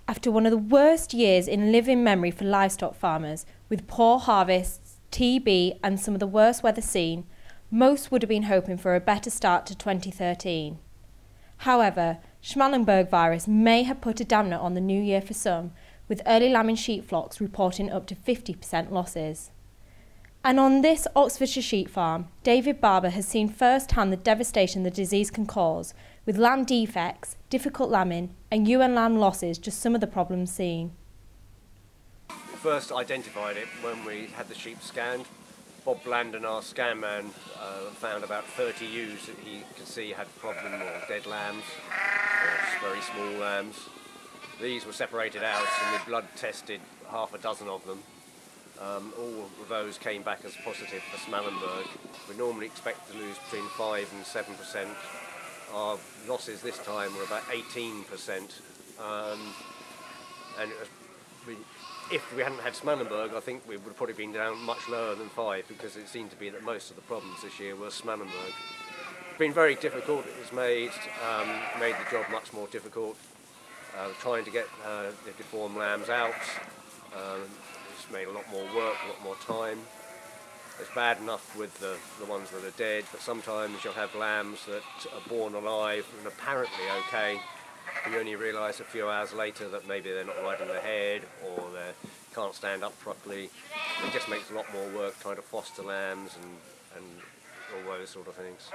After one of the worst years in living memory for livestock farmers, with poor harvests, TB and some of the worst weather seen, most would have been hoping for a better start to 2013. However, Schmallenberg virus may have put a dampener on the new year for some, with early lamb and sheep flocks reporting up to 50% losses. And on this Oxfordshire sheep farm, David Barber has seen firsthand the devastation the disease can cause, with lamb defects, difficult lambing and ewe and lamb losses just some of the problems seen. We first identified it when we had the sheep scanned. Bob Blandon, our scan man, found about 30 ewes that he could see had a problem, or dead lambs, or very small lambs. These were separated out and we blood tested half a dozen of them. All of those came back as positive for Schmallenberg. We normally expect to lose between 5 and 7%. Our losses this time were about 18%. And if we hadn't had Schmallenberg, I think we would have probably been down much lower than 5, because it seemed to be that most of the problems this year were Schmallenberg. It's been very difficult. It's made the job much more difficult. Trying to get the deformed lambs out. It's made a lot more work, a lot more time. It's bad enough with the ones that are dead, but sometimes you'll have lambs that are born alive and apparently okay. You only realise a few hours later that maybe they're not right in the head, or they can't stand up properly. It just makes a lot more work trying to foster lambs and all those sort of things.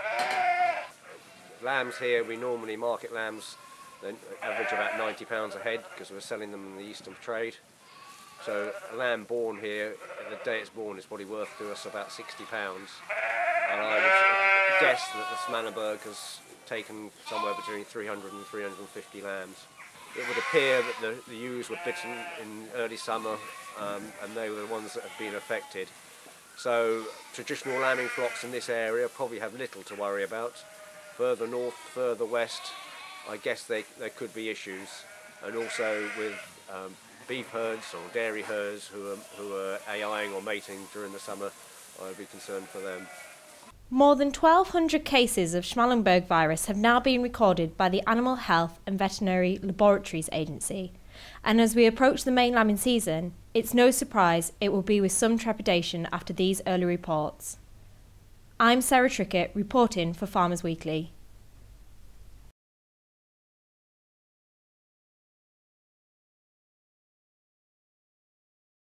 Lambs here, we normally market lambs, they average about £90 a head, because we're selling them in the Eastern trade. So a lamb born here, the day it's born, is probably worth to us about £60. And I would guess that the Schmallenberg has taken somewhere between 300 and 350 lambs. It would appear that the ewes were bitten in early summer, and they were the ones that have been affected. So traditional lambing flocks in this area probably have little to worry about. Further north, further west, I guess there could be issues. And also with beef herds or dairy herds who are AIing or mating during the summer, I would be concerned for them. More than 1,200 cases of Schmallenberg virus have now been recorded by the Animal Health and Veterinary Laboratories Agency, and as we approach the main lambing season, it's no surprise it will be with some trepidation after these early reports. I'm Sarah Trickett, reporting for Farmers Weekly.